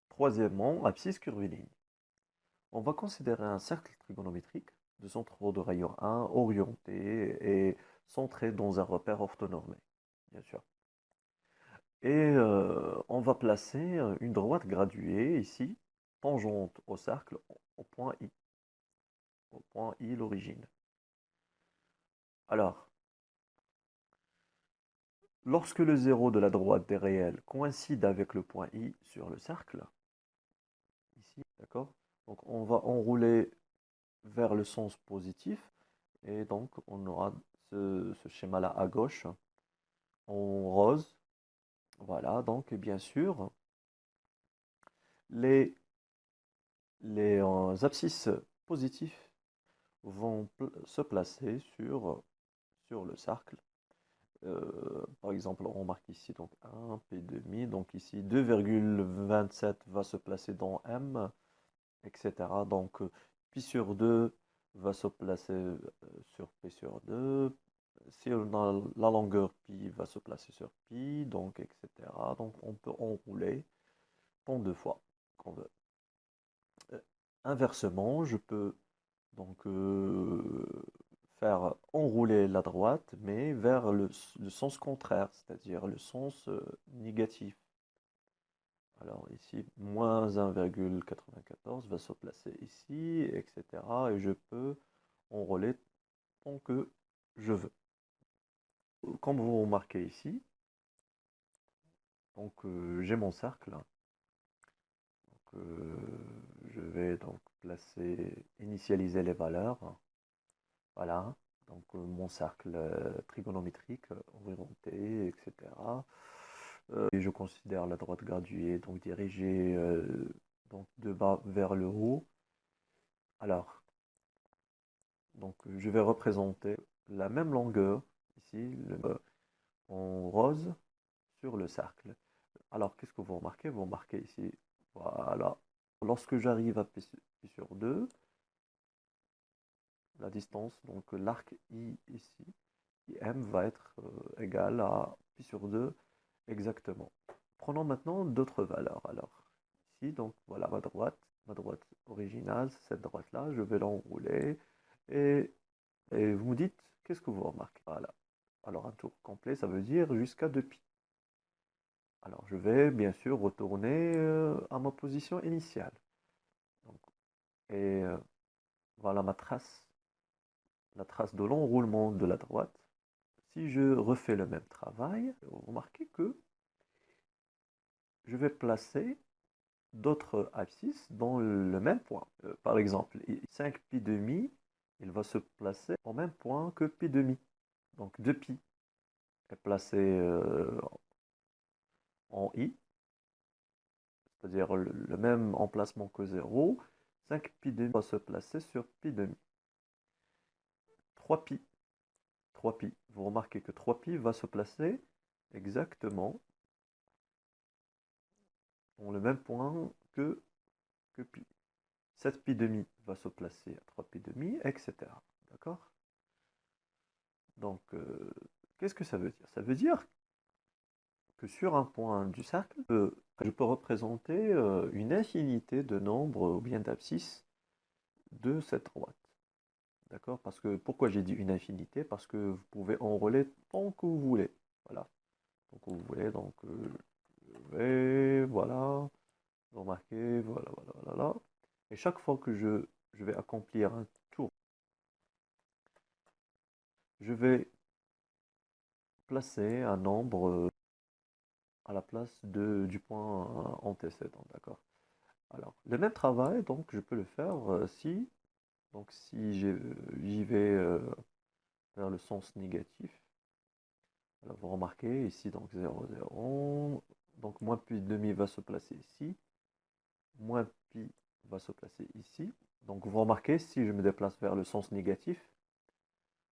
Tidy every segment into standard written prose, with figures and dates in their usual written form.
Troisièmement, abscisse curviligne. On va considérer un cercle trigonométrique de centre de rayon 1 orienté et centré dans un repère orthonormé, bien sûr. Et on va placer une droite graduée ici, tangente au cercle, au point I, l'origine. Alors, lorsque le zéro de la droite des réels coïncide avec le point I sur le cercle, ici, d'accord? Donc on va enrouler vers le sens positif et donc on aura ce schéma-là à gauche en rose. Voilà, donc bien sûr, les, les abscisses positifs vont se placer sur le cercle. Par exemple, on marque ici donc 1, P2, donc ici 2,27 va se placer dans M, etc. Donc pi sur 2 va se placer sur P sur 2. Si on a la longueur pi va se placer sur pi, donc etc. Donc on peut enrouler tant de fois qu'on veut. Inversement, je peux donc faire enrouler la droite, mais vers le sens contraire, c'est-à-dire le sens négatif. Alors ici, moins 1,94 va se placer ici, etc. Et je peux enrouler tant que je veux. Comme vous remarquez ici, donc j'ai mon cercle. Donc, je vais donc placer, initialiser les valeurs. Voilà. Donc mon cercle trigonométrique orienté, etc. Et je considère la droite graduée, donc dirigée donc de bas vers le haut. Alors, donc je vais représenter la même longueur, ici, en rose, sur le cercle. Alors, qu'est-ce que vous remarquez? Vous remarquez ici, voilà. Lorsque j'arrive à P sur 2, la distance, donc l'arc I ici, IM va être égal à pi sur 2 exactement. Prenons maintenant d'autres valeurs. Alors, ici, donc voilà ma droite originale, cette droite-là, je vais l'enrouler et vous me dites, qu'est-ce que vous remarquez? Voilà. Alors, un tour complet, ça veut dire jusqu'à 2pi. Alors, je vais bien sûr retourner à ma position initiale. Donc, et voilà ma trace, la trace de l'enroulement de la droite. Si je refais le même travail, vous remarquez que je vais placer d'autres abscisses dans le même point. Par exemple, 5pi demi, il va se placer au même point que pi demi. Donc 2pi est placé en i, c'est-à-dire le même emplacement que 0. 5pi demi va se placer sur pi demi. 3pi. 3pi. Vous remarquez que 3pi va se placer exactement dans le même point que pi. 7pi demi va se placer à 3pi demi, etc. D'accord? Donc, qu'est-ce que ça veut dire? Ça veut dire que sur un point du cercle, je peux représenter une infinité de nombres ou bien d'abscisses de cette droite. D'accord? Parce que, pourquoi j'ai dit une infinité? Parce que vous pouvez enrouler tant que vous voulez. Voilà. Tant que vous voulez, donc, et voilà. Vous remarquez, voilà, voilà, voilà, voilà. Et chaque fois que je vais accomplir un tour, je vais placer un nombre à la place du point antécédent, d'accord? Alors, le même travail, donc, je peux le faire si j'y vais vers le sens négatif. Alors, vous remarquez ici, donc 0, 0, donc moins pi demi va se placer ici, moins pi va se placer ici. Donc, vous remarquez, si je me déplace vers le sens négatif,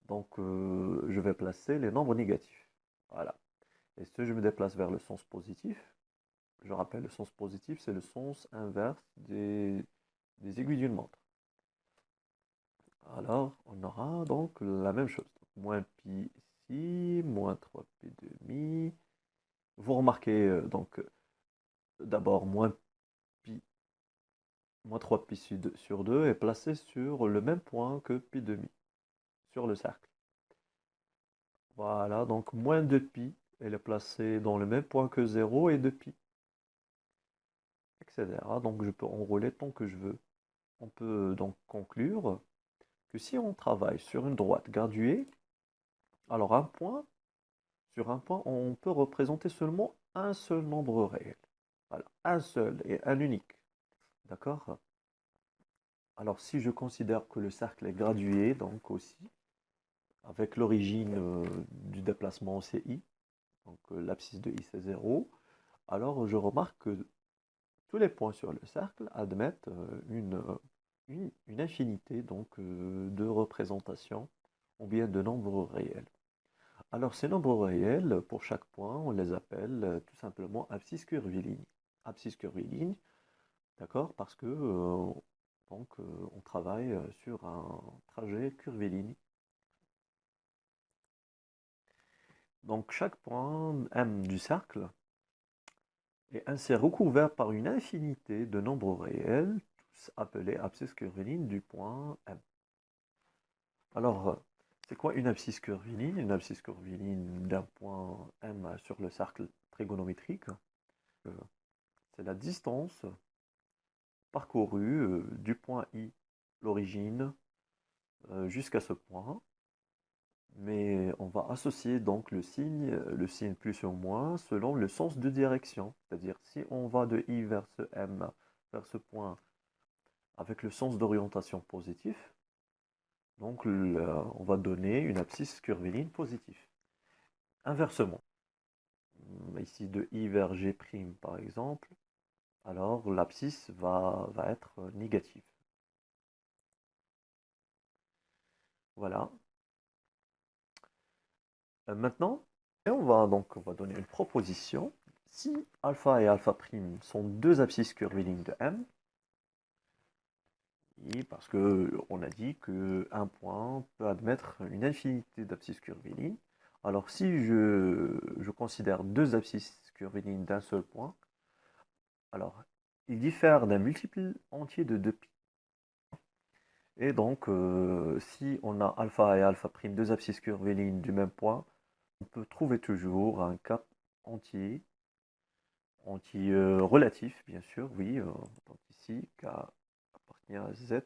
donc je vais placer les nombres négatifs. Voilà. Et si je me déplace vers le sens positif, je rappelle, le sens positif, c'est le sens inverse des aiguilles d'une montre. Alors, on aura donc la même chose. Moins pi ici, moins 3pi demi. Vous remarquez donc d'abord pi, moins 3pi sur 2 est placé sur le même point que pi demi, sur le cercle. Voilà, donc moins 2pi, elle est placée dans le même point que 0 et 2pi, etc. Donc je peux enrouler tant que je veux. On peut donc conclure que si on travaille sur une droite graduée, alors sur un point, on peut représenter seulement un seul nombre réel. Voilà, un seul et un unique. D'accord? Alors si je considère que le cercle est gradué, donc aussi, avec l'origine du déplacement CI, donc l'abscisse de I c'est 0, alors je remarque que tous les points sur le cercle admettent une infinité donc, de représentations ou bien de nombres réels. Alors ces nombres réels, pour chaque point, on les appelle tout simplement abscisse curviligne. Abscisse curviligne, d'accord, parce que donc, on travaille sur un trajet curviligne. Donc chaque point M du cercle est ainsi recouvert par une infinité de nombres réels, tous appelés abscisse curviligne du point M. Alors, c'est quoi une abscisse curviligne? Une abscisse curviligne d'un point M sur le cercle trigonométrique, euh, c'est la distance parcourue du point I, l'origine, jusqu'à ce point. Mais on va associer donc le signe plus ou moins, selon le sens de direction. C'est-à-dire, si on va de I vers ce M, vers ce point, avec le sens d'orientation positif, donc on va donner une abscisse curviligne positive. Inversement, ici de I vers G' par exemple, alors l'abscisse va être négative. Voilà. Maintenant, on va donner une proposition. Si alpha et alpha' sont deux abscisses curvilignes de M, et parce qu'on a dit qu'un point peut admettre une infinité d'abscisses curvilignes, alors si je considère deux abscisses curvilignes d'un seul point, alors ils diffèrent d'un multiple entier de 2pi. Et donc, si on a alpha et alpha', deux abscisses curvilignes du même point, on peut trouver toujours un cap entier relatif, bien sûr, oui. Donc ici, K appartient à Z,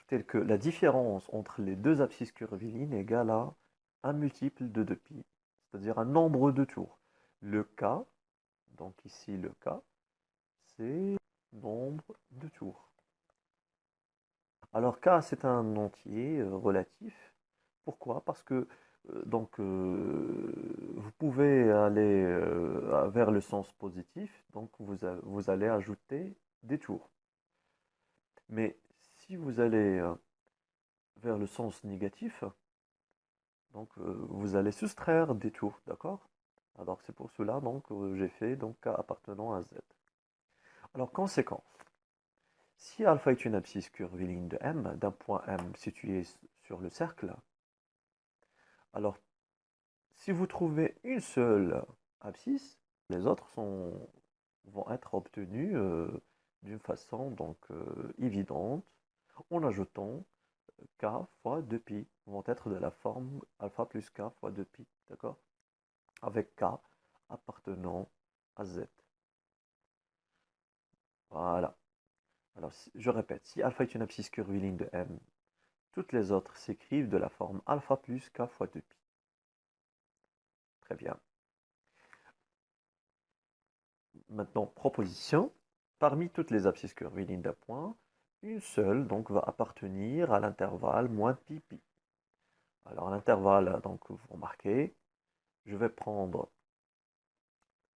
tel que la différence entre les deux abscisses curvilignes est égale à un multiple de 2pi, c'est-à-dire un nombre de tours. Le K, donc ici le K, c'est nombre de tours. Alors K, c'est un entier relatif. Pourquoi? Parce que vous pouvez aller vers le sens positif, donc vous allez ajouter des tours. Mais si vous allez vers le sens négatif, donc vous allez soustraire des tours, d'accord? Alors c'est pour cela donc j'ai fait donc K appartenant à Z. Alors conséquence, si alpha est une abscisse curviligne de M, d'un point M situé sur le cercle, alors si vous trouvez une seule abscisse, les autres vont être obtenus d'une façon donc évidente en ajoutant k fois 2pi, vont être de la forme alpha plus k fois 2pi, d'accord? Avec k appartenant à z. Voilà. Alors, je répète, si alpha est une abscisse curviligne de M, toutes les autres s'écrivent de la forme alpha plus k fois 2pi. Très bien. Maintenant, proposition. Parmi toutes les abscisses curvilignes d'un point, une seule donc va appartenir à l'intervalle moins pi pi. Alors l'intervalle, donc vous remarquez, je vais prendre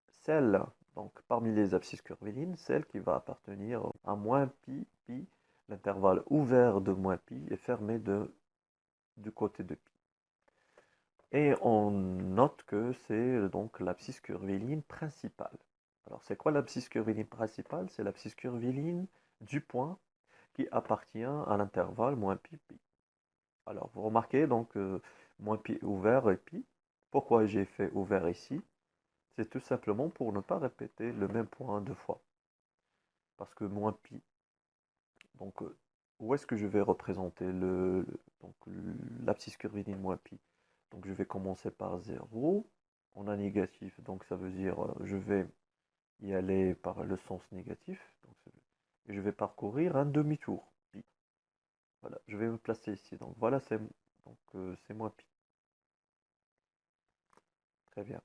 celle, donc parmi les abscisses curvilignes, celle qui va appartenir à moins pi pi. L'intervalle ouvert de moins pi est fermé du côté de pi. Et on note que c'est donc l'abscisse curviligne principale. Alors c'est quoi l'abscisse curviligne principale? C'est l'abscisse curviligne du point qui appartient à l'intervalle moins pi pi. Alors, vous remarquez donc moins pi ouvert et pi. Pourquoi j'ai fait ouvert ici? C'est tout simplement pour ne pas répéter le même point deux fois. Parce que moins pi, donc où est-ce que je vais représenter donc l'abscisse curviligne moins pi? Donc je vais commencer par 0. On a négatif, donc ça veut dire je vais y aller par le sens négatif. Donc, et je vais parcourir un demi-tour. Pi. Voilà, je vais me placer ici. Donc voilà, c'est moins pi. Très bien.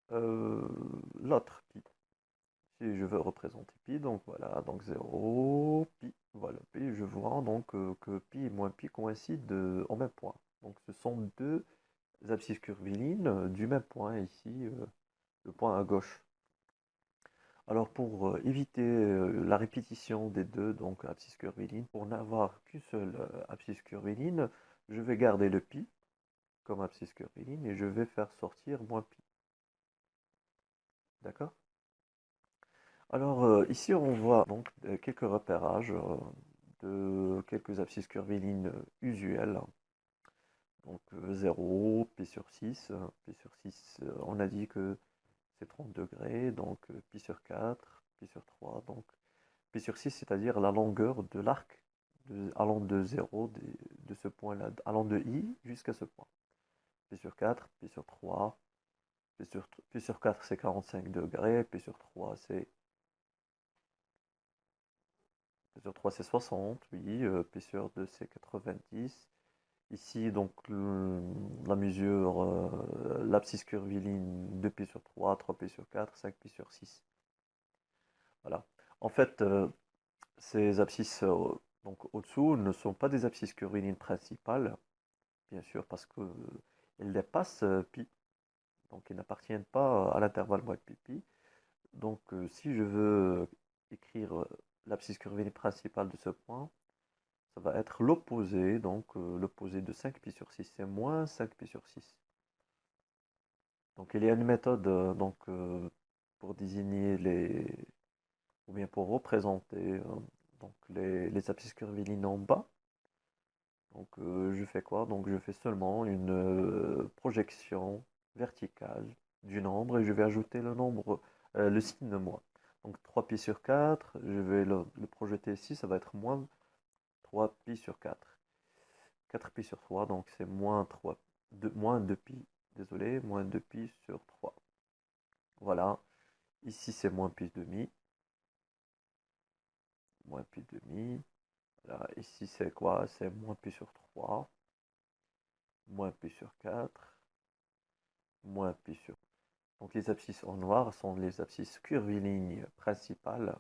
L'autre pi. Si je veux représenter pi, donc voilà, donc 0, pi, voilà, pi, je vois donc que pi et moins pi coïncident en même point. Donc ce sont deux abscisses curvilines du même point ici, le point à gauche. Alors pour éviter la répétition des deux donc abscisses curvilines, pour n'avoir qu'une seule abscisse curviline, je vais garder le pi comme abscisse curviline et je vais faire sortir moins pi. D'accord? Alors ici on voit donc quelques repérages de quelques abscisses curvilines usuelles. Donc 0, pi sur 6. Pi sur 6, on a dit que c'est 30 degrés. Donc pi sur 4, pi sur 3. Donc pi sur 6, c'est-à-dire la longueur de l'arc allant de 0, de ce point-là, allant de I jusqu'à ce point. Pi sur 4, pi sur 3. Pi sur 4, c'est 45 degrés. Pi sur 3, c'est P sur 3 c'est 60, oui. P sur 2 c'est 90. Ici, donc, la mesure, l'abscisse curviligne 2 pi sur 3, 3 pi sur 4, 5 pi sur 6. Voilà. En fait, ces abscisses donc, au-dessous ne sont pas des abscisses curvilines principales, bien sûr, parce qu'elles dépassent pi. Donc, elles n'appartiennent pas à l'intervalle moins pi pi. Donc, si je veux écrire l'abscisse curviline principale de ce point, ça va être l'opposé, donc l'opposé de 5 pi sur 6, c'est moins 5 pi sur 6. Donc il y a une méthode donc, pour désigner ou bien pour représenter donc les abscisses curvilines en bas. Donc je fais quoi? Donc je fais seulement une projection verticale du nombre et je vais ajouter le nombre, le signe de moins. Donc 3 pi sur 4, je vais le projeter ici, ça va être moins 3 pi sur 4. 4 pi sur 3, donc c'est moins 2 pi, désolé, moins 2 pi sur 3. Voilà, ici c'est moins pi demi, moins pi demi. Voilà, ici c'est quoi? C'est moins pi sur 3, moins pi sur 4, moins pi sur... Donc les abscisses en noir sont les abscisses curvilignes principales,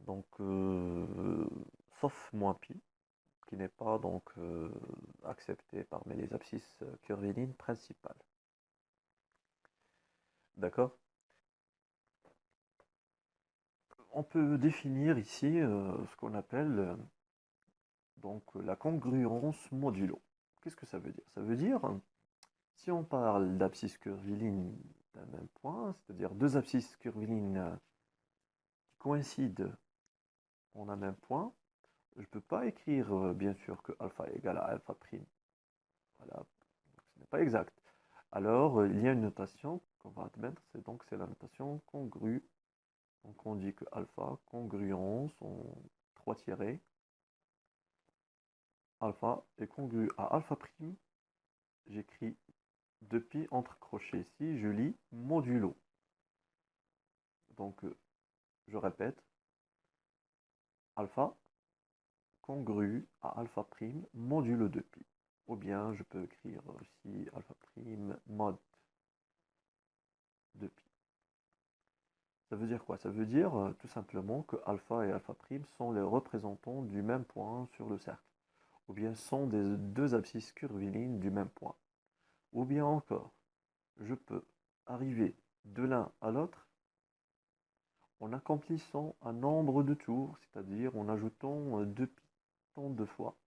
donc sauf moins pi, qui n'est pas donc accepté parmi les abscisses curvilignes principales. D'accord? On peut définir ici ce qu'on appelle donc la congruence modulo. Qu'est-ce que ça veut dire? Ça veut dire, si on parle d'abscisse curviligne d'un même point, c'est-à-dire deux abscisses curvilines qui coïncident en un même point, je ne peux pas écrire bien sûr que alpha égale à alpha prime. Voilà, ce n'est pas exact. Alors, il y a une notation qu'on va admettre, c'est la notation congrue. Donc on dit que alpha, congruence, en 3 tirés, alpha est congru à alpha prime. J'écris 2pi entre crochets ici, je lis modulo. Donc je répète, alpha congru à alpha prime modulo 2pi. Ou bien je peux écrire aussi alpha prime mod 2pi. Ça veut dire quoi? Ça veut dire tout simplement que alpha et alpha prime sont les représentants du même point sur le cercle. Ou bien sont des deux abscisses curvilignes du même point. Ou bien encore, je peux arriver de l'un à l'autre en accomplissant un nombre de tours, c'est-à-dire en ajoutant 2pi tant de fois,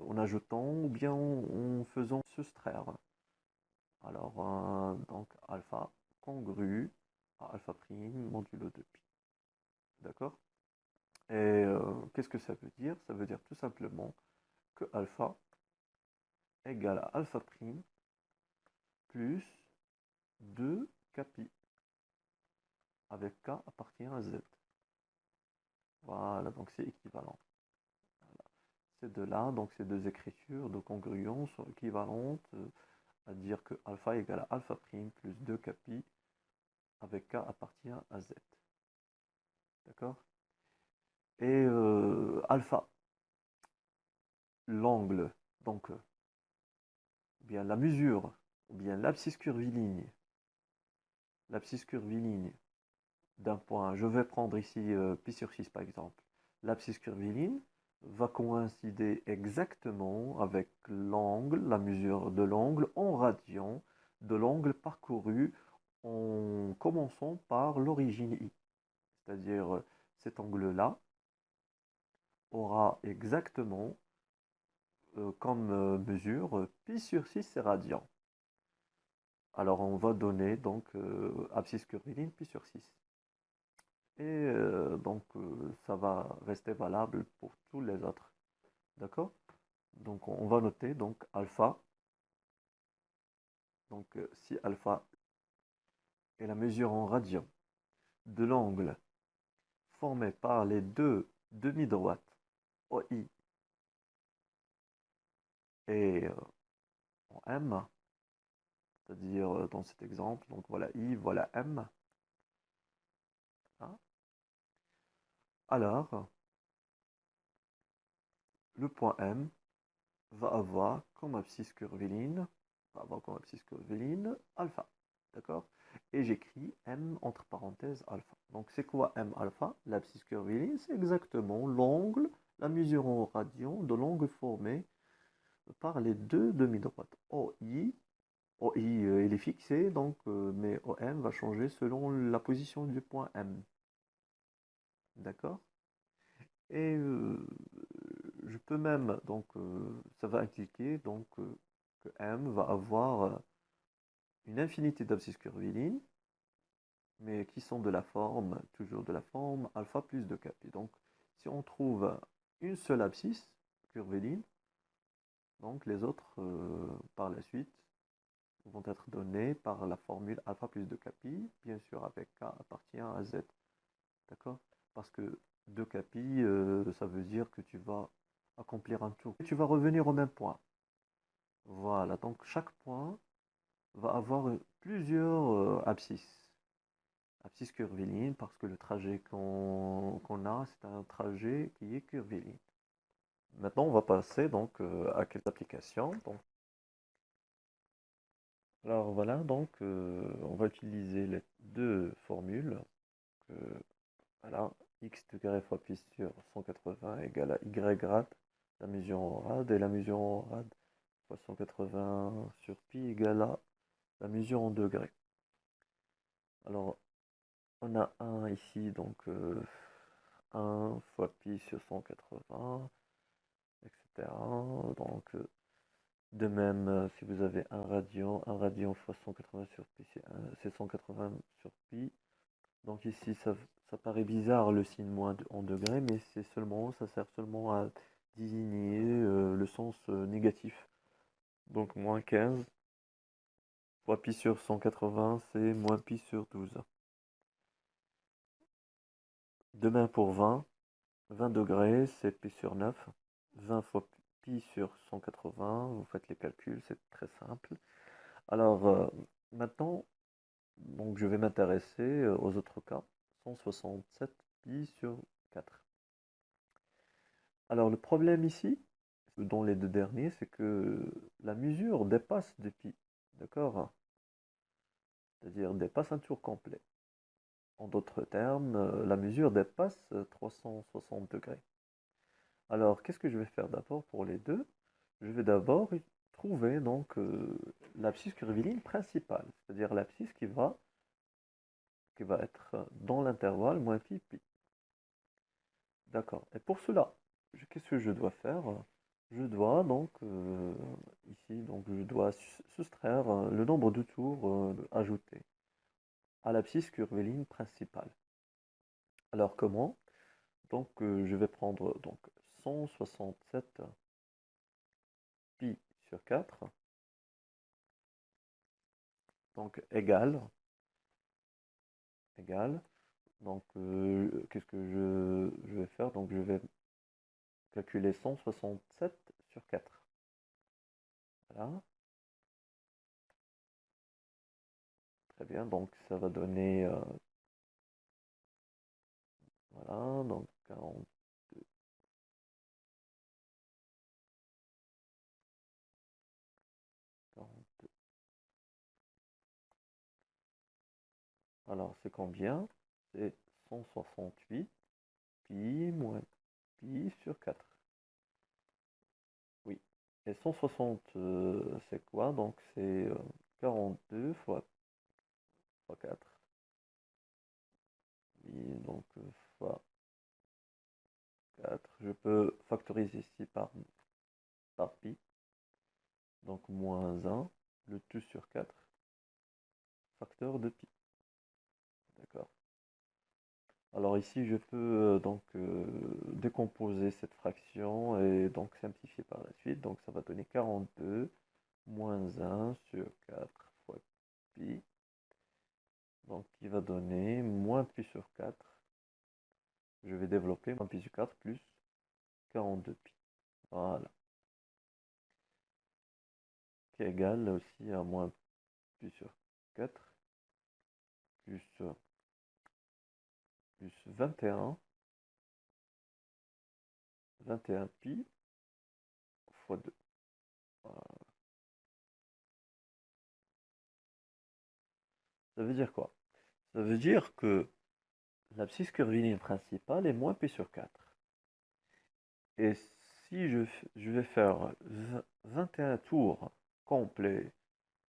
en ajoutant ou bien en faisant soustraire. Alors, donc alpha congru à alpha prime modulo 2pi. D'accord? Et qu'est-ce que ça veut dire? Ça veut dire tout simplement que alpha égale à alpha prime plus 2 pi, avec k appartient à z. Voilà, donc c'est équivalent. Ces deux-là, donc ces deux écritures de congruence sont équivalentes à dire que alpha égale à alpha prime plus 2 pi avec k appartient à z. D'accord? Et alpha, l'angle, donc bien la mesure, ou bien l'abscisse curviligne, d'un point, je vais prendre ici pi sur 6 par exemple, l'abscisse curviligne va coïncider exactement avec l'angle, la mesure de l'angle en radian de l'angle parcouru en commençant par l'origine i. C'est-à-dire cet angle-là aura exactement comme mesure pi sur 6 c'est radian. Alors on va donner donc abscisse curviligne pi sur 6. Et donc ça va rester valable pour tous les autres. D'accord? Donc on va noter donc alpha. Donc si alpha est la mesure en radian de l'angle formé par les deux demi-droites OI et en M, c'est-à-dire dans cet exemple, donc voilà I, voilà M, hein, alors le point M va avoir comme abscisse curviligne, alpha. D'accord? Et j'écris M entre parenthèses alpha. Donc c'est quoi M alpha? L'abscisse curviligne, c'est exactement l'angle, la mesure en radian de l'angle formé par les deux demi-droites. OI il est fixé, donc, mais OM va changer selon la position du point M. D'accord? Et je peux même, donc, ça va impliquer donc, que M va avoir une infinité d'abscisses curvilignes, mais qui sont de la forme, toujours de la forme alpha plus 2 pi. Donc, si on trouve une seule abscisse curviligne, donc les autres, par la suite, vont être donnés par la formule alpha plus 2 pi, bien sûr avec k appartient à z. D'accord? Parce que 2 pi, ça veut dire que tu vas accomplir un tour. Tu vas revenir au même point. Voilà, donc chaque point va avoir plusieurs abscisses. Abscisse curviligne, parce que le trajet qu'on a, c'est un trajet qui est curviligne. Maintenant, on va passer donc à quelques applications. Donc, alors voilà, donc on va utiliser les deux formules. Voilà, x degré fois pi sur 180 égale à y grade, la mesure en rad, et la mesure en rad fois 180 sur pi égale à la mesure en degrés. Alors, on a 1 ici, donc 1 fois pi sur 180, etc. Donc, de même, si vous avez 1 radian fois 180 sur pi, c'est 180 sur pi. Donc ici, ça paraît bizarre le signe moins en degrés, mais ça sert seulement à désigner le sens négatif. Donc moins 15 fois pi sur 180, c'est moins pi sur 12. De même pour 20 degrés, c'est pi sur 9. 20 fois pi sur 180, vous faites les calculs, c'est très simple. Alors maintenant, donc, je vais m'intéresser aux autres cas. 167 pi sur 4. Alors le problème ici, dans les deux derniers, c'est que la mesure dépasse de pi. D'accord? C'est-à-dire dépasse un tour complet. En d'autres termes, la mesure dépasse 360 degrés. Alors, qu'est-ce que je vais faire d'abord pour les deux? Je vais d'abord trouver donc l'abscisse curviligne principale, c'est-à-dire l'abscisse qui va être dans l'intervalle moins pi pi. D'accord. Et pour cela, qu'est-ce que je dois faire? Je dois donc ici, donc je dois soustraire le nombre de tours ajoutés à l'abscisse curviligne principale. Alors comment? Donc je vais prendre donc 167 pi sur 4, donc égal. Donc qu'est-ce que je vais faire? Donc je vais calculer 167 sur 4. Voilà, très bien. Donc ça va donner, voilà, donc 40, 40. Alors c'est combien? C'est 168 pi moins pi sur 4. Oui. Et 160, c'est quoi? Donc c'est 42 fois 4. Oui, donc fois 4. Je peux factoriser ici par pi. Donc moins 1, le tout sur 4, facteur de pi. D'accord. Alors ici, je peux donc décomposer cette fraction et donc simplifier par la suite. Donc ça va donner 42 moins 1 sur 4 fois pi. Donc qui va donner moins pi sur 4. Je vais développer moins pi sur 4 plus 42 pi. Voilà. Qui est égal aussi à moins pi sur 4 plus, plus 21 pi fois 2. Voilà. Ça veut dire quoi? Ça veut dire que l'abscisse curviligne principale est moins pi sur 4. Et si je vais faire 21 tours complets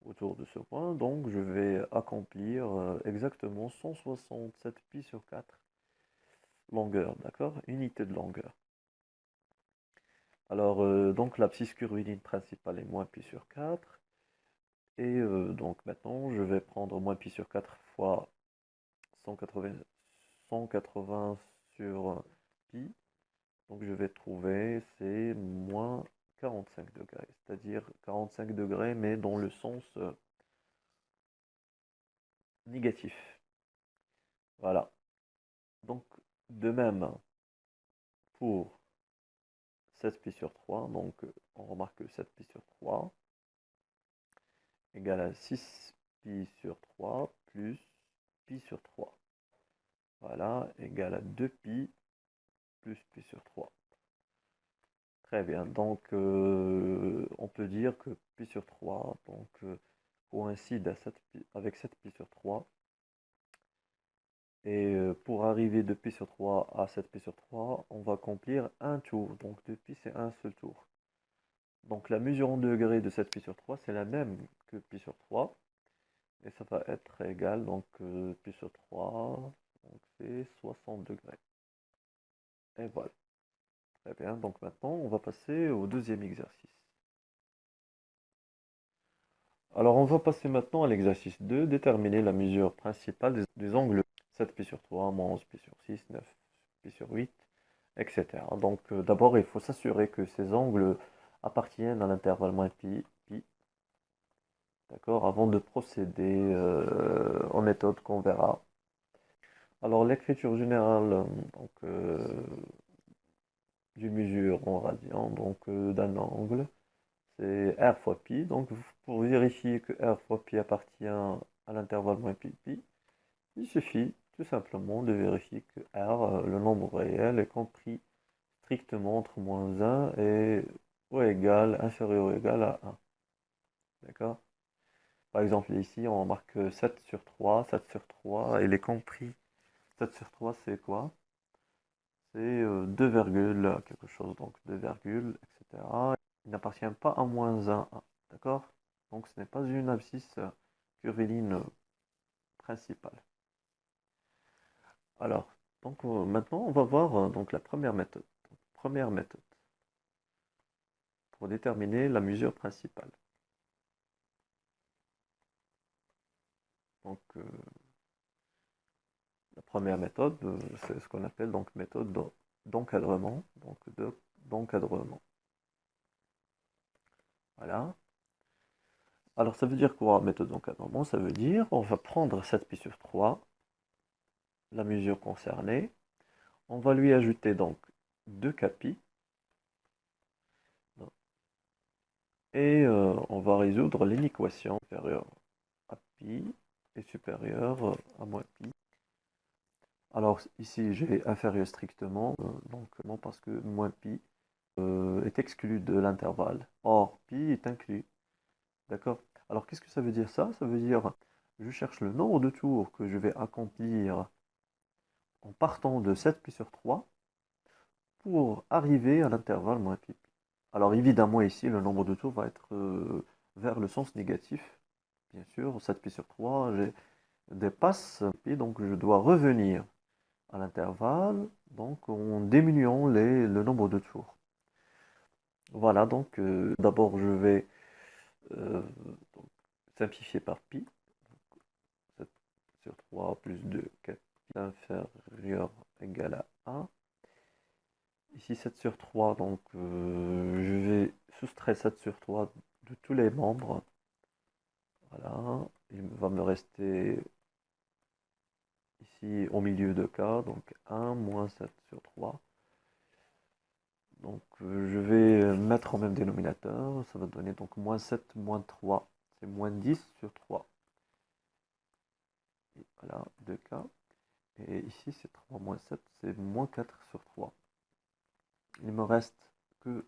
autour de ce point, donc je vais accomplir exactement 167 pi sur 4 longueur, d'accord? Unité de longueur. Alors, donc l'abscisse curviligne principale est moins pi sur 4. Et donc maintenant, je vais prendre moins pi sur 4 fois 180, 180 sur pi. Donc je vais trouver, c'est moins 45 degrés, c'est-à-dire 45 degrés, mais dans le sens négatif. Voilà. Donc de même pour 7 pi sur 3, donc on remarque que 7 pi sur 3 égale à 6 pi sur 3 plus pi sur 3. Voilà, égale à 2 pi plus pi sur 3. Très bien, donc on peut dire que pi sur 3 donc, coïncide avec 7 pi sur 3. Et pour arriver de pi sur 3 à 7 pi sur 3, on va accomplir un tour. Donc 2 pi, c'est un seul tour. Donc la mesure en degrés de 7 pi sur 3, c'est la même que pi sur 3. Et ça va être égal, donc pi sur 3, donc c'est 60 degrés. Et voilà. Très bien, donc maintenant, on va passer au deuxième exercice. Alors, on va passer maintenant à l'exercice 2, déterminer la mesure principale des angles 7 pi sur 3, moins 11 pi sur 6, 9 pi sur 8, etc. Donc, d'abord, il faut s'assurer que ces angles appartiennent à l'intervalle moins pi, d'accord, avant de procéder en méthode qu'on verra. Alors, l'écriture générale donc, d'une mesure en radian, donc d'un angle, c'est r fois pi. Donc, pour vérifier que r fois pi appartient à l'intervalle moins pi, il suffit tout simplement de vérifier que r, le nombre réel, est compris strictement entre moins 1 et ou égal, inférieur ou égal à 1. D'accord? Par exemple, ici, on marque 7 sur 3. 7 sur 3, il est compris. 7 sur 3, c'est quoi? C'est 2 virgules, quelque chose, donc 2 virgules, etc. Il n'appartient pas à moins 1. D'accord? Donc, ce n'est pas une abscisse curviligne principale. Alors, donc maintenant, on va voir donc la première méthode. Donc, première méthode pour déterminer la mesure principale. Donc, La première méthode, c'est ce qu'on appelle donc méthode d'encadrement, d'encadrement. Voilà. Alors ça veut dire quoi, méthode d'encadrement? Ça veut dire on va prendre 7π/3, la mesure concernée, on va lui ajouter donc 2 capi, et on va résoudre l'inéquation inférieure à pi est supérieure à moins pi. Alors ici j'ai inférieur strictement, donc non parce que moins pi est exclu de l'intervalle. Or pi est inclus. D'accord? Alors qu'est-ce que ça veut dire ça? Ça veut dire je cherche le nombre de tours que je vais accomplir en partant de 7π/3 pour arriver à l'intervalle moins pi. Alors évidemment ici le nombre de tours va être vers le sens négatif. Bien sûr, 7π/3 dépasse pi, donc je dois revenir à l'intervalle, donc en diminuant le nombre de tours. Voilà, donc d'abord je vais euh, donc, simplifier par pi. 7/3 plus 2, 4 pi inférieur égal à 1. Ici 7/3, donc je vais soustraire 7/3 de tous les membres. Voilà, il va me rester ici au milieu de k, donc 1 moins 7/3. Donc je vais mettre au même dénominateur, ça va donner donc moins 7 moins 3, c'est moins 10/3. Et voilà, 2k. Et ici c'est 3 moins 7, c'est moins 4/3. Il me reste que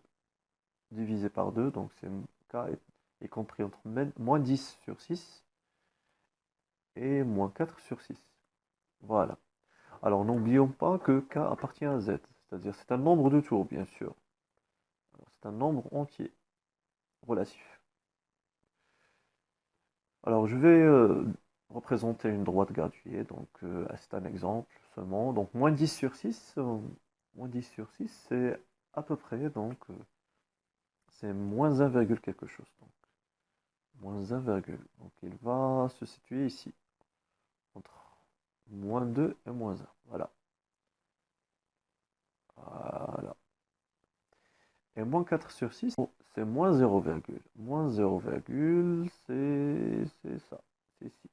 divisé par 2, donc c'est k est compris entre moins 10/6 et moins 4/6. Voilà. Alors n'oublions pas que k appartient à z, c'est-à-dire c'est un nombre de tours bien sûr. C'est un nombre entier, relatif. Alors je vais représenter une droite graduée, donc c'est un exemple seulement. Donc moins 10/6, moins 10/6 c'est à peu près, donc c'est moins 1, quelque chose. Donc moins 1, donc il va se situer ici, entre moins 2 et moins 1. Voilà. Voilà. Et moins 4/6, c'est moins 0, moins 0, c'est ça, c'est ici.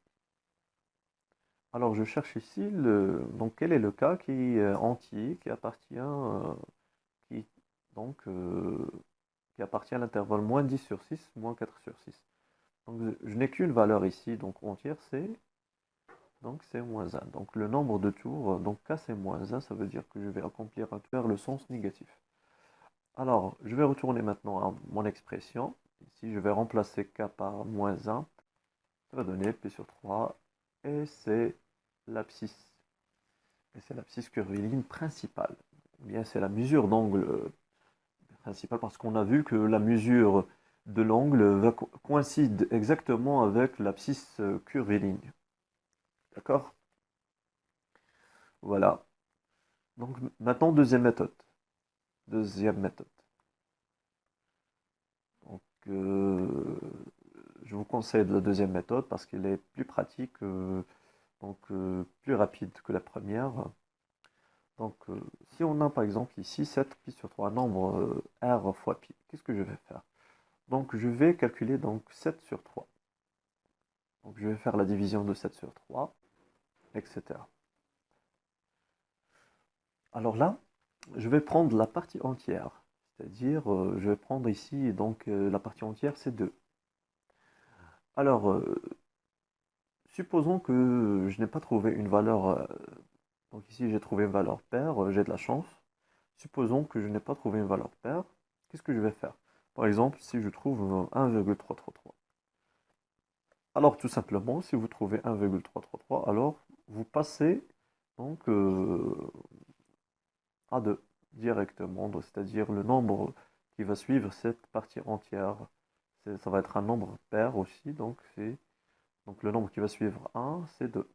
Alors je cherche ici donc quel est le cas qui est entier, qui appartient, qui, donc, qui appartient à l'intervalle moins 10/6, moins 4/6. Donc je n'ai qu'une valeur ici, donc entière, c'est moins 1. Donc le nombre de tours, donc k c'est moins 1, ça veut dire que je vais accomplir un tour vers le sens négatif. Alors je vais retourner maintenant à mon expression. Ici je vais remplacer k par moins 1, ça va donner π/3, et c'est l'abscisse. Et c'est l'abscisse curviligne principale. Ou bien c'est la mesure d'angle principale, parce qu'on a vu que la mesure de l'angle coïncide exactement avec l'abscisse curviligne. D'accord? Voilà. Donc maintenant, deuxième méthode. Deuxième méthode. Donc, je vous conseille la deuxième méthode parce qu'elle est plus pratique, donc plus rapide que la première. Donc, si on a par exemple ici 7π/3, un nombre r fois pi, qu'est-ce que je vais faire? Donc, je vais calculer donc 7/3. Donc, je vais faire la division de 7/3, etc. Alors là, je vais prendre la partie entière. C'est-à-dire, je vais prendre ici, donc la partie entière, c'est 2. Alors, supposons que je n'ai pas trouvé une valeur. Donc ici, j'ai trouvé une valeur paire, j'ai de la chance. Supposons que je n'ai pas trouvé une valeur paire. Qu'est-ce que je vais faire? Par exemple, si je trouve 1,333. Alors, tout simplement, si vous trouvez 1,333, alors vous passez donc à 2 directement, c'est-à-dire le nombre qui va suivre cette partie entière. Ça va être un nombre pair aussi, donc le nombre qui va suivre 1, c'est 2.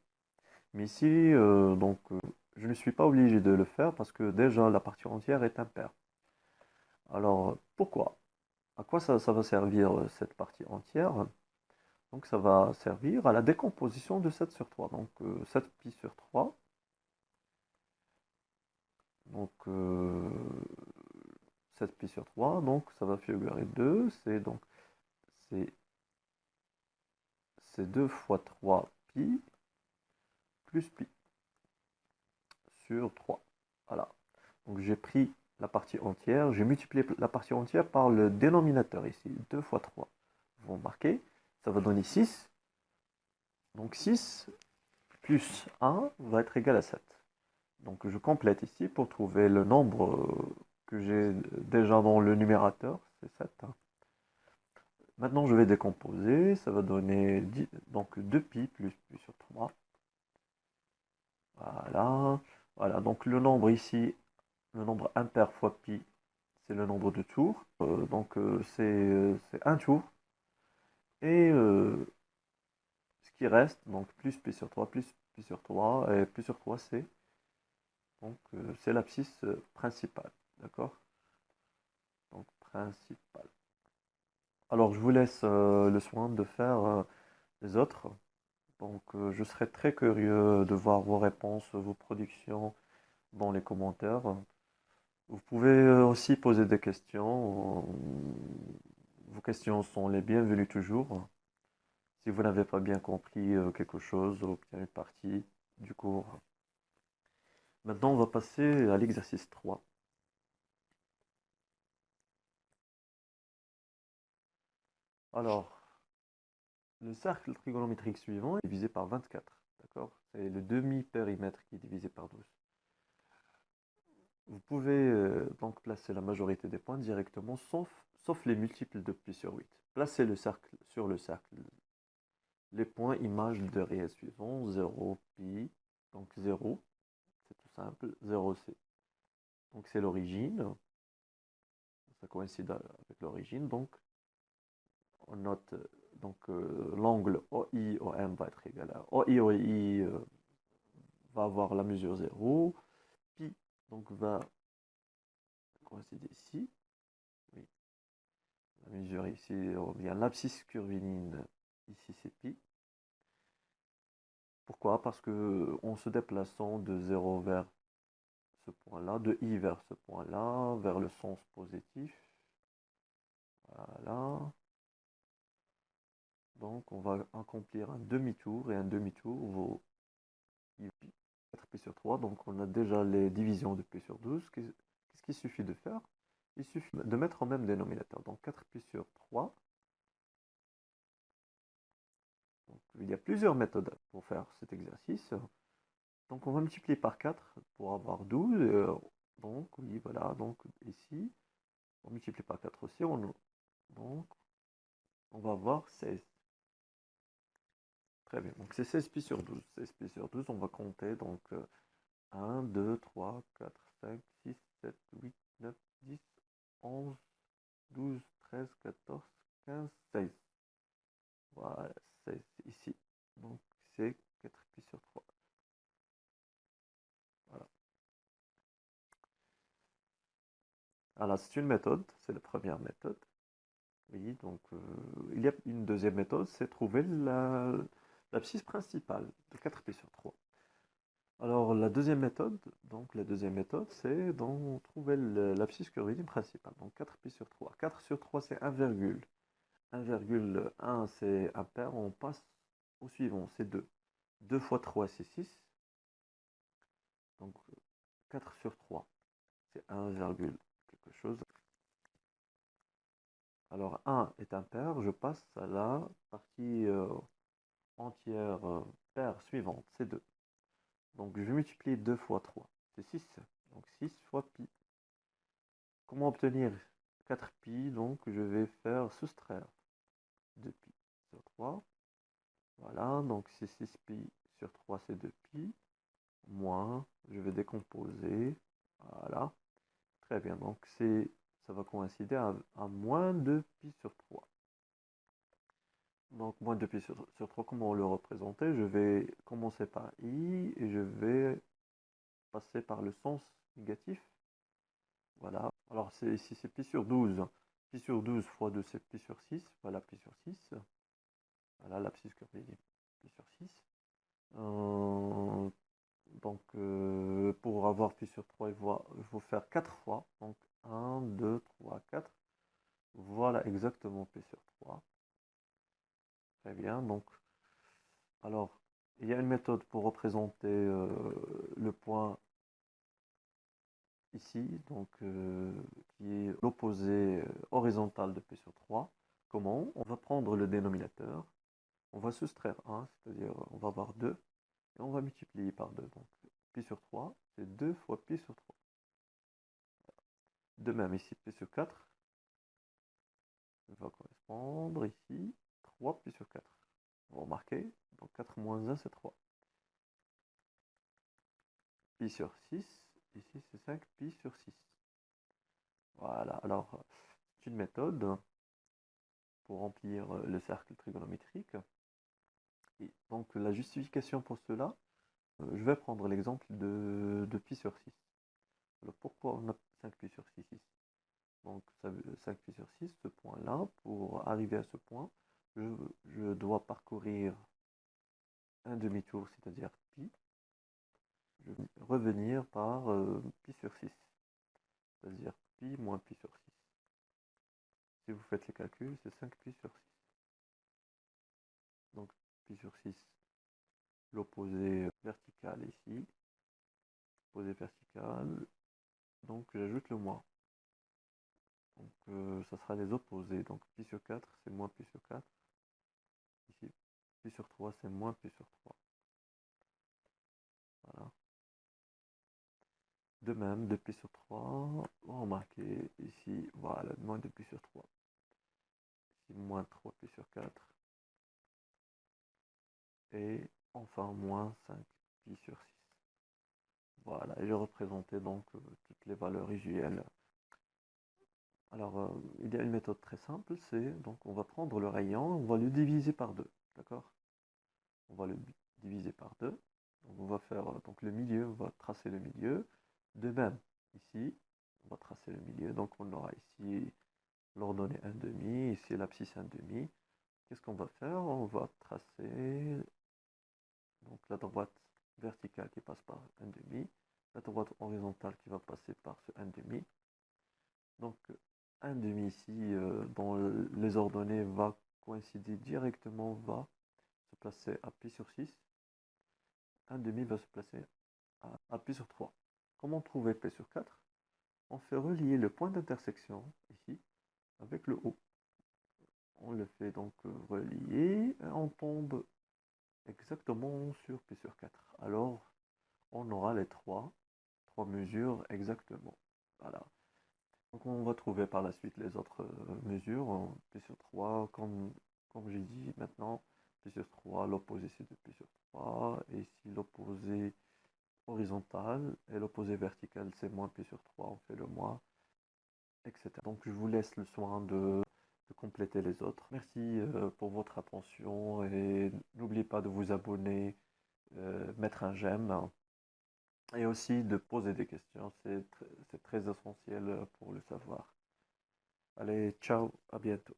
Mais ici, je ne suis pas obligé de le faire parce que déjà la partie entière est impaire. Alors, pourquoi? À quoi ça va servir cette partie entière? Donc, ça va servir à la décomposition de 7/3. Donc, 7π/3, Donc 7 pi sur 3, donc ça va figurer 2, c'est c'est 2 fois 3 pi plus pi sur 3. Voilà. Donc j'ai pris la partie entière, j'ai multiplié la partie entière par le dénominateur ici, 2 fois 3. Vous remarquez, ça va donner 6. Donc 6 plus 1 va être égal à 7. Donc je complète ici pour trouver le nombre que j'ai déjà dans le numérateur, c'est 7. Maintenant je vais décomposer, ça va donner donc 2pi plus pi sur 3. Voilà. Voilà, donc le nombre ici, le nombre impair fois pi, c'est le nombre de tours. C'est un tour. Et ce qui reste, donc plus pi sur 3, plus pi sur 3, et pi sur 3, c'est l'abscisse principale. D'accord? Donc principale. Alors je vous laisse le soin de faire les autres. Donc je serais très curieux de voir vos réponses, vos productions dans les commentaires. Vous pouvez aussi poser des questions. Vos questions sont les bienvenues toujours. Si vous n'avez pas bien compris quelque chose ou bien une partie du cours. Maintenant, on va passer à l'exercice 3. Alors, le cercle trigonométrique suivant est divisé par 24. D'accord? C'est le demi-périmètre qui est divisé par 12. Vous pouvez donc placer la majorité des points directement, sauf les multiples de pi sur 8. Placez le cercle sur le cercle. Les points images de réel suivants, 0, pi, donc 0, c'est tout simple, 0 c'est l'origine, ça coïncide avec l'origine, donc on note l'angle OI-OM va être égal à OI-OI va avoir la mesure 0, pi donc va coïncider ici, oui, la mesure ici, on vient l'abscisse curviligne, ici c'est pi. Pourquoi? Parce que en se déplaçant de 0 vers ce point-là, de I vers ce point-là, vers le sens positif, voilà. Donc on va accomplir un demi-tour, et un demi-tour vaut pi, 4pi sur 3. Donc on a déjà les divisions de pi sur 12. Qu'est-ce qu'il suffit de faire? Il suffit de mettre en même dénominateur. Donc 4pi sur 3. Donc, il y a plusieurs méthodes pour faire cet exercice. Donc on va multiplier par 4 pour avoir 12. Donc oui, voilà. Donc ici, on multiplie par 4 aussi. Donc on va avoir 16. Très bien. Donc c'est 16 pi sur 12. 16 pi sur 12, on va compter. Donc 1, 2, 3, 4, 5, 6, 7, 8, 9, 10, 11, 12, 13, 14, 15, 16. Voilà, 16 ici. Donc c'est 4 pi sur 3. Voilà. Alors c'est une méthode, c'est la première méthode. Oui, donc il y a une deuxième méthode, c'est trouver l'abscisse principale de 4 pi sur 3. Alors la deuxième méthode, c'est d'en trouver l'abscisse curviligne principale. Donc 4pi sur 3. 4 sur 3, c'est 1 virgule. 1,1, c'est impair. On passe au suivant, c'est 2. 2 fois 3, c'est 6. Donc 4 sur 3, c'est 1, quelque chose. Alors 1 est impair, je passe à la partie entière paire suivante, c'est 2. Donc je vais multiplier 2 fois 3, c'est 6. Donc 6 fois pi. Comment obtenir 4pi? Donc je vais faire soustraire 2pi sur 3. Voilà, donc c'est 6pi sur 3, c'est 2pi. Moins, je vais décomposer. Voilà, très bien. Donc ça va coïncider à moins 2pi sur 3. Donc moins 2pi sur 3, comment on le représentait? Je vais commencer par i et je vais passer par le sens négatif. Voilà. Alors ici c'est pi sur 12. Pi sur 12 fois 2 c'est pi sur 6. Voilà, pi sur 6. Voilà l'abscisse curviligne pi sur 6. Donc, pour avoir pi sur 3, il faut faire 4 fois. Donc, 1, 2, 3, 4. Voilà exactement pi sur 3. Très bien. Donc, alors, il y a une méthode pour représenter le point ici, donc, qui est l'opposé horizontal de pi sur 3. Comment? On va prendre le dénominateur, on va soustraire 1, c'est-à-dire on va avoir 2, et on va multiplier par 2. Donc, pi sur 3, c'est 2 fois pi sur 3. De même, ici, pi sur 4 va correspondre ici 3 pi sur 4. Vous remarquez, donc 4 moins 1, c'est 3. Pi sur 6, ici c'est 5 pi sur 6. Voilà, alors c'est une méthode pour remplir le cercle trigonométrique. Et donc la justification pour cela, je vais prendre l'exemple de pi sur 6. Alors pourquoi on a 5 pi sur 6 ici? Donc 5 pi sur 6, ce point-là, pour arriver à ce point, je dois parcourir un demi-tour, c'est-à-dire pi. Je vais revenir par pi sur 6, c'est-à-dire pi moins pi sur 6. Si vous faites les calculs, c'est 5 pi sur 6. Donc pi sur 6, l'opposé vertical ici, opposé vertical, donc j'ajoute le moins. Donc ça sera les opposés, donc pi sur 4, c'est moins pi sur 4. Ici, pi sur 3, c'est moins pi sur 3. Voilà. De même, de pi sur 3, vous remarquez ici, voilà, moins de pi sur 3. Ici, moins 3 pi sur 4. Et enfin, moins 5 pi sur 6. Voilà, et j'ai représenté donc toutes les valeurs usuelles. Alors, il y a une méthode très simple, c'est donc on va prendre le rayon, on va le diviser par 2, d'accord? On va le diviser par 2. Donc on va faire donc le milieu, on va tracer le milieu. De même, ici, on va tracer le milieu. Donc on aura ici l'ordonnée 1,5, ici l'abscisse 1,5. Qu'est-ce qu'on va faire? On va tracer donc la droite verticale qui passe par 1,5, la droite horizontale qui va passer par ce 1,5. Donc 1,5 ici, dans les ordonnées, va coïncider directement, va se placer à pi sur 6. 1,5 va se placer à pi sur 3. Comment trouver p sur 4? On fait relier le point d'intersection, ici, avec le haut. On le fait donc relier, et on tombe exactement sur p sur 4. Alors, on aura les trois mesures exactement. Voilà. Donc on va trouver par la suite les autres mesures. P sur 3, comme j'ai dit maintenant, P sur 3, l'opposé c'est de P sur 3. Et si l'opposé horizontal et l'opposé vertical c'est moins P sur 3, on fait le moins, etc. Donc je vous laisse le soin de compléter les autres. Merci pour votre attention et n'oubliez pas de vous abonner, mettre un j'aime et aussi de poser des questions. C'est très essentiel pour le savoir. Allez, ciao, à bientôt.